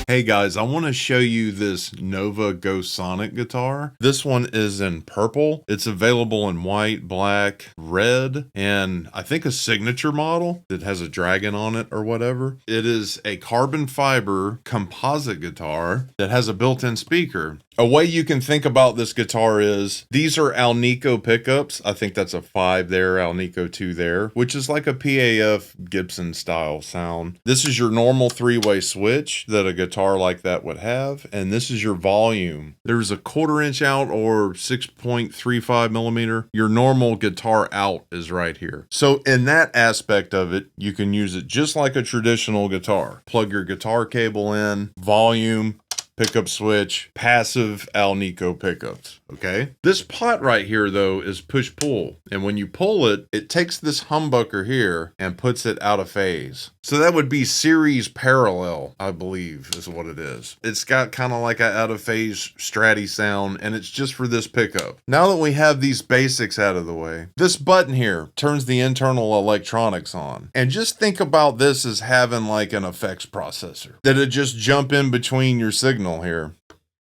Hey guys, I want to show you this Nova Go Sonic guitar. This one is in purple. It's available in white, black, red, and I think a signature model that has a dragon on it or whatever. It is a carbon fiber composite guitar that has a built-in speaker. A way you can think about this guitar is, these are Alnico pickups. I think that's a 5 there, Alnico 2 there, which is like a PAF Gibson style sound. This is your normal 3-way switch that a guitar like that would have, and this is your volume. There's a 1/4 inch out or 6.35 millimeter. Your normal guitar out is right here. So in that aspect of it, you can use it just like a traditional guitar. Plug your guitar cable in, volume, pickup switch, passive Alnico pickups, okay? This pot right here, though, is push-pull. And when you pull it, it takes this humbucker here and puts it out of phase. So that would be series parallel, I believe, is what it is. It's got kind of like an out-of-phase Stratty sound, and it's just for this pickup. Now that we have these basics out of the way, this button here turns the internal electronics on. And just think about this as having like an effects processor that'd just jump in between your signal here.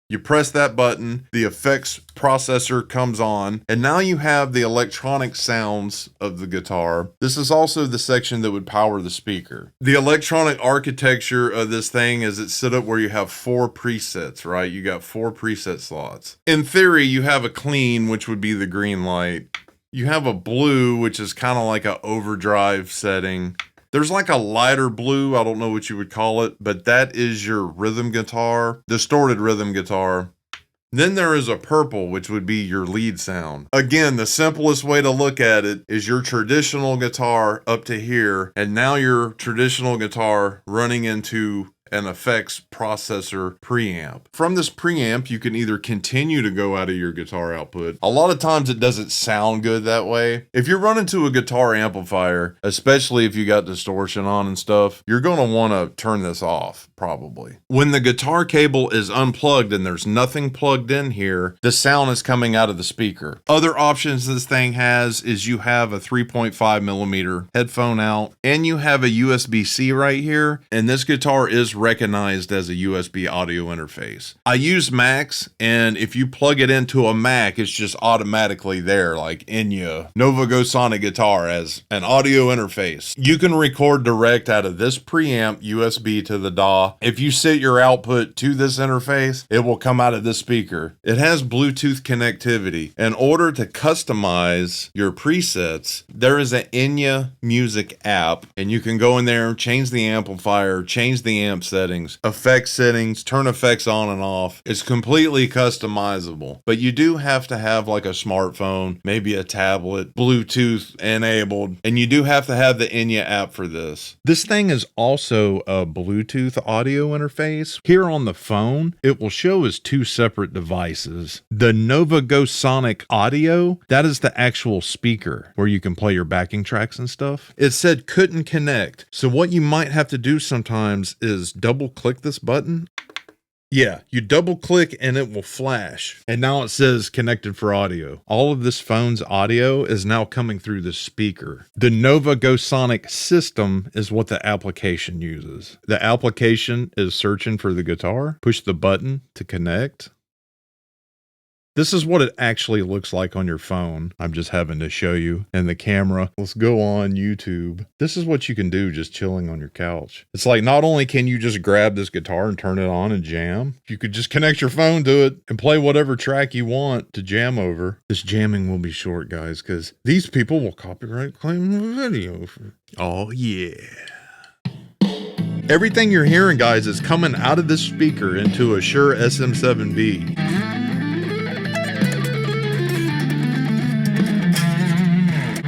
You press that button, the effects processor comes on, and now you have the electronic sounds of the guitar. This is also the section that would power the speaker. The electronic architecture of this thing is it's set up where you have 4 presets, right? You got 4 preset slots. In theory, you have a clean, which would be the green light. You have a blue, which is kind of like an overdrive setting. There's like a lighter blue, I don't know what you would call it, but that is your rhythm guitar, distorted rhythm guitar. Then there is a purple, which would be your lead sound. Again, the simplest way to look at it is your traditional guitar up to here, and now your traditional guitar running into an effects processor preamp. From this preamp, you can either continue to go out of your guitar output. A lot of times it doesn't sound good that way. If you're running to a guitar amplifier, especially if you got distortion on and stuff, you're gonna wanna turn this off, probably. When the guitar cable is unplugged and there's nothing plugged in here, the sound is coming out of the speaker. Other options this thing has is you have a 3.5 millimeter headphone out, and you have a USB-C right here, and this guitar is recognized as a USB audio interface. I use Macs, and if you plug it into a Mac, it's just automatically there, like Enya Nova Go Sonic guitar as an audio interface. You can record direct out of this preamp USB to the DAW. If you set your output to this interface, it will come out of this speaker. It has Bluetooth connectivity. In order to customize your presets, there is an Enya Music App, and you can go in there, change the amplifier, change the amp settings, effects settings, turn effects on and off. It's completely customizable, but you do have to have like a smartphone, maybe a tablet, Bluetooth enabled, and you do have to have the Enya app for this. This thing is also a Bluetooth audio interface. Here on the phone, it will show as 2 separate devices. The Nova Go Sonic Audio, that is the actual speaker where you can play your backing tracks and stuff. It said couldn't connect. So what you might have to do sometimes is double click this button. Yeah, you double click and it will flash. And now it says connected for audio. All of this phone's audio is now coming through the speaker. The Nova Go Sonic system is what the application uses. The application is searching for the guitar. Push the button to connect. This is what it actually looks like on your phone. I'm just having to show you. And the camera. Let's go on YouTube. This is what you can do just chilling on your couch. It's like not only can you just grab this guitar and turn it on and jam, you could just connect your phone to it and play whatever track you want to jam over. This jamming will be short, guys, because these people will copyright claim the video. Oh, yeah. Everything you're hearing, guys, is coming out of this speaker into a Shure SM7B.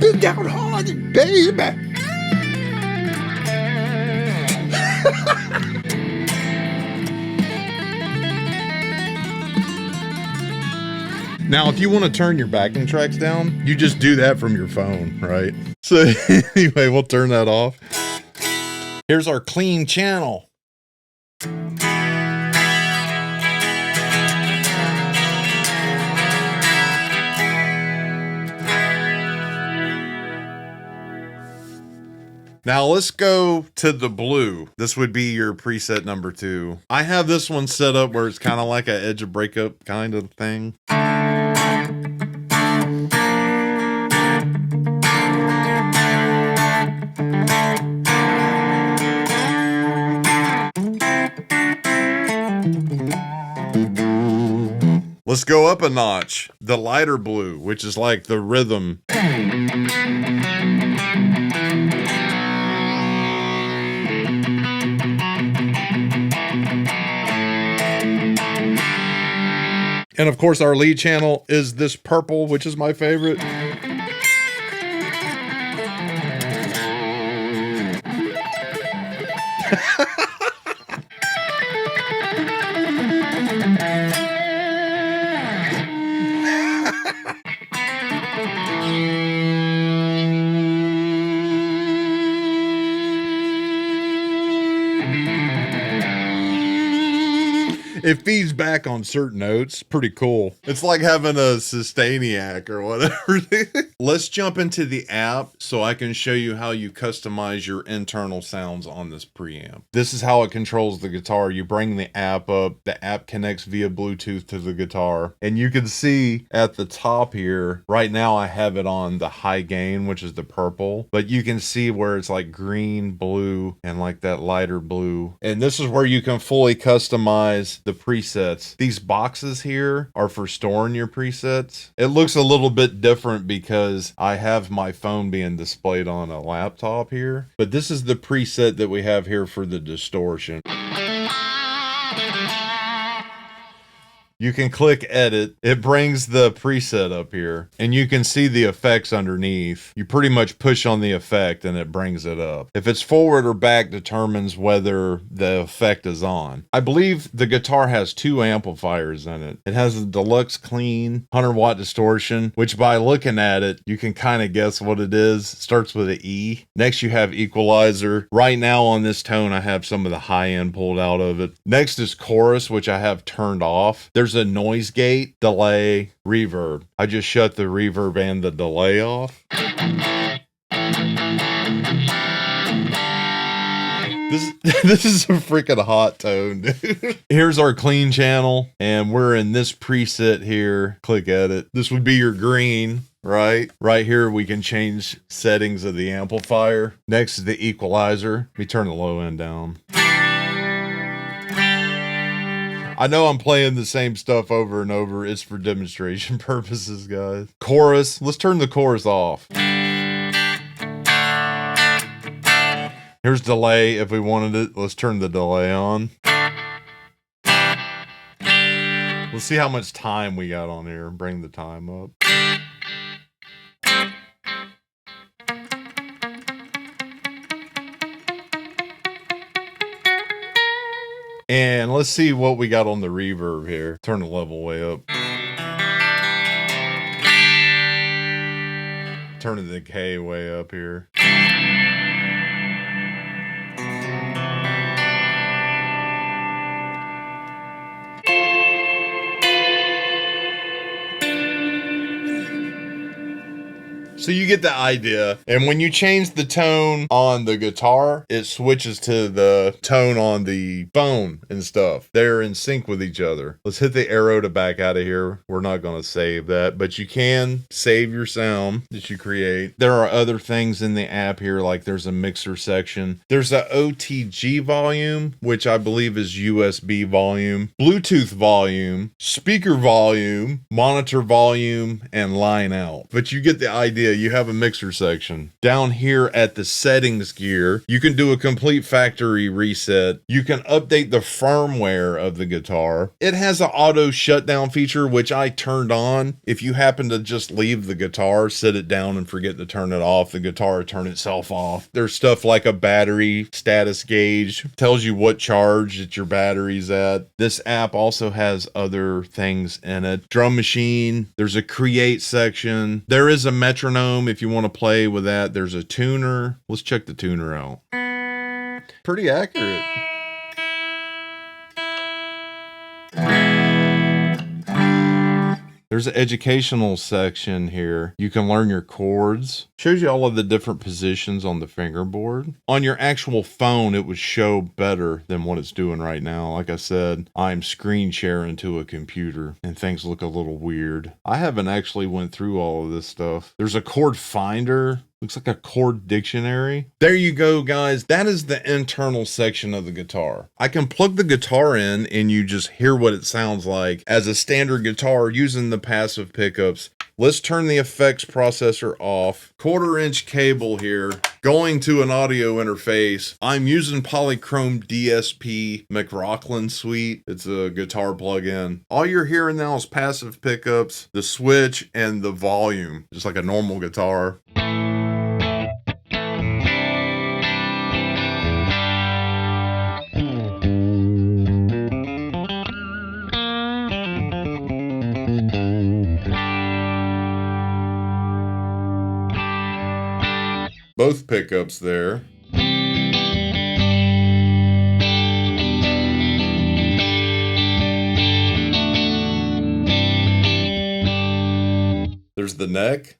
Big out hard, baby. Now, if you want to turn your backing tracks down, you just do that from your phone, right? So anyway, we'll turn that off. Here's our clean channel. Now let's go to the blue. This would be your preset number 2. I have this one set up where it's kind of like an edge of breakup kind of thing. Let's go up a notch. The lighter blue, which is like the rhythm. And of course, our lead channel is this purple, which is my favorite. It feeds back on certain notes. Pretty cool. It's like having a Sustainiac or whatever. Let's jump into the app so I can show you how you customize your internal sounds on this preamp. This is how it controls the guitar. You bring the app up. The app connects via Bluetooth to the guitar. And you can see at the top here, right now I have it on the high gain, which is the purple. But you can see where it's like green, blue, and like that lighter blue. And this is where you can fully customize the presets. These boxes here are for storing your presets. It looks a little bit different because I have my phone being displayed on a laptop here, but this is the preset that we have here for the distortion. You can click edit. It brings the preset up here and you can see the effects underneath. You pretty much push on the effect and it brings it up. If it's forward or back determines whether the effect is on. I believe the guitar has 2 amplifiers in it. It has a deluxe clean 100-watt distortion, which by looking at it, you can kind of guess what it is. It starts with an E. Next you have equalizer. Right now on this tone, I have some of the high end pulled out of it. Next is chorus, which I have turned off. There's a noise gate, delay, reverb. I just shut the reverb and the delay off. This is a freaking hot tone, dude. Here's our clean channel, and we're in this preset here. Click edit. This would be your green. Right here we can change settings of the amplifier. Next is the equalizer. Let me turn the low end down. I know I'm playing the same stuff over and over. It's for demonstration purposes, guys. Chorus. Let's turn the chorus off. Here's delay if we wanted it. Let's turn the delay on. Let's see how much time we got on here. Bring the time up. And let's see what we got on the reverb here. Turn the level way up. Turn the decay way up here. So you get the idea. And when you change the tone on the guitar, it switches to the tone on the phone and stuff. They're in sync with each other. Let's hit the arrow to back out of here. We're not going to save that, but you can save your sound that you create. There are other things in the app here, like there's a mixer section. There's a OTG volume, which I believe is USB volume, Bluetooth volume, speaker volume, monitor volume, and line out. But you get the idea. You have a mixer section. Down here at the settings gear, you can do a complete factory reset. You can update the firmware of the guitar. It has an auto shutdown feature, which I turned on. If you happen to just leave the guitar, sit it down and forget to turn it off, the guitar will turn itself off. There's stuff like a battery status gauge, tells you what charge that your battery's at. This app also has other things in it. Drum machine, there's a create section. There is a metronome if you want to play with that. There's a tuner. Let's check the tuner out. Pretty accurate. There's an educational section here. You can learn your chords. Shows you all of the different positions on the fingerboard. On your actual phone, it would show better than what it's doing right now. Like I said, I'm screen sharing to a computer and things look a little weird. I haven't actually went through all of this stuff. There's a chord finder. Looks like a chord dictionary. There you go, guys. That is the internal section of the guitar. I can plug the guitar in and you just hear what it sounds like as a standard guitar using the passive pickups. Let's turn the effects processor off. 1/4-inch cable here, going to an audio interface. I'm using Polychrome DSP McLaughlin Suite. It's a guitar plug-in. All you're hearing now is passive pickups, the switch, and the volume, just like a normal guitar. Both pickups there. There's the neck.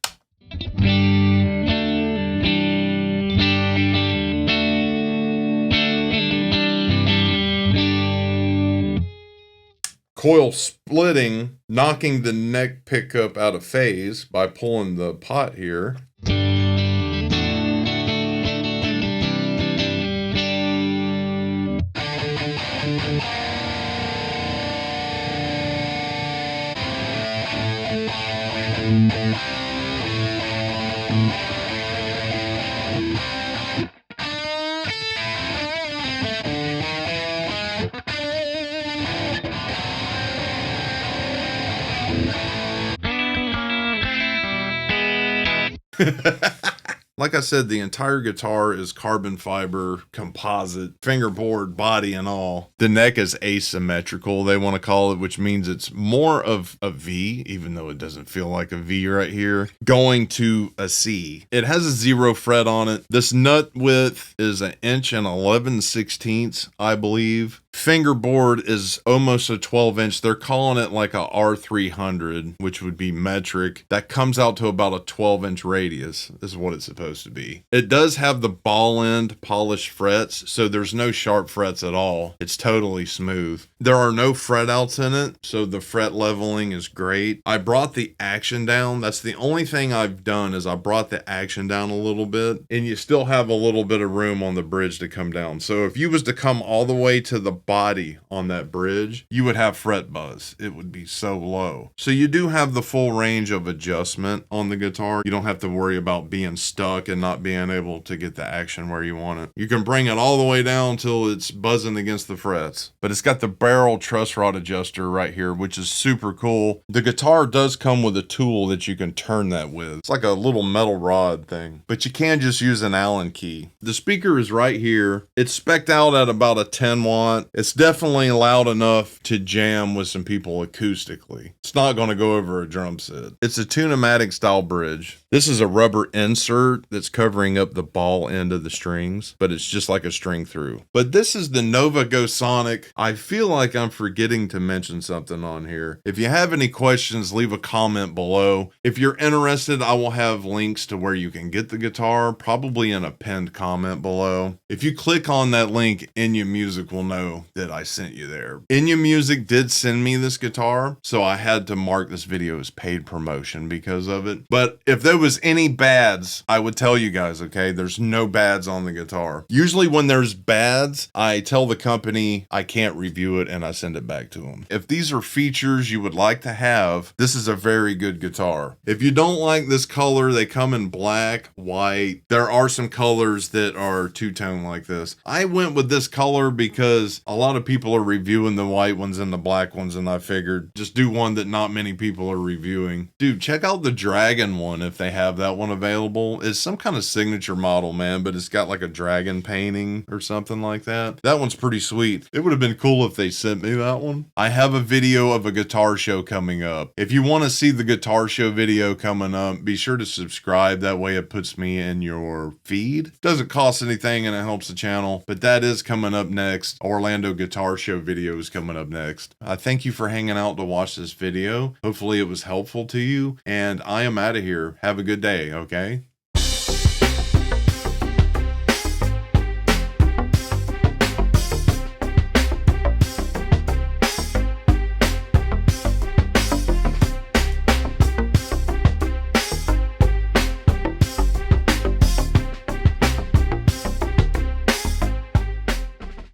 Coil splitting, knocking the neck pickup out of phase by pulling the pot here. Like I said, the entire guitar is carbon fiber, composite, fingerboard, body, and all. The neck is asymmetrical, they want to call it, which means it's more of a V, even though it doesn't feel like a V right here, going to a C. It has a 0 fret on it. This nut width is 1 inch and 11/16, I believe. Fingerboard is almost a 12-inch. They're calling it like a R300, which would be metric. That comes out to about a 12-inch radius. This is what it's supposed to be. It does have the ball end polished frets, so there's no sharp frets at all. It's totally smooth. There are no fret outs in it, so the fret leveling is great. I brought the action down. That's the only thing I've done is I brought the action down a little bit, and you still have a little bit of room on the bridge to come down. So if you was to come all the way to the body on that bridge, you would have fret buzz. It would be so low. So you do have the full range of adjustment on the guitar. You don't have to worry about being stuck and not being able to get the action where you want it. You can bring it all the way down till it's buzzing against the frets. But it's got the barrel truss rod adjuster right here, which is super cool. The guitar does come with a tool that you can turn that with. It's like a little metal rod thing, but you can just use an Allen key. The speaker is right here. It's spec'd out at about a 10 watt. It's definitely loud enough to jam with some people acoustically. It's not going to go over a drum set. It's a Tune-o-matic style bridge. This is a rubber insert that's covering up the ball end of the strings, but it's just like a string through. But this is the Nova Go Sonic. I feel like I'm forgetting to mention something on here. If you have any questions, leave a comment below. If you're interested, I will have links to where you can get the guitar, probably in a pinned comment below. If you click on that link, Enya Music will know that I sent you there. Enya Music did send me this guitar, so I had to mark this video as paid promotion because of it. But if there was any bads, I would tell you guys, okay? There's no bads on the guitar. Usually when there's bads, I tell the company I can't review it and I send it back to them. If these are features you would like to have, this is a very good guitar. If you don't like this color, they come in black, white. There are some colors that are two-tone like this. I went with this color because a lot of people are reviewing the white ones and the black ones, and I figured just do one that not many people are reviewing. Dude, check out the Dragon one if they have that one available. It's some kind of signature model, man, but it's got like a dragon painting or something like that. That one's pretty sweet. It would have been cool if they sent me that one. I have a video of a guitar show coming up. If you want to see the guitar show video coming up, be sure to subscribe. That way it puts me in your feed. Doesn't cost anything and it helps the channel, but that is coming up next. Orlando Guitar Show video is coming up next. I thank you for hanging out to watch this video. Hopefully it was helpful to you, and I am out of here. Have a good day, okay?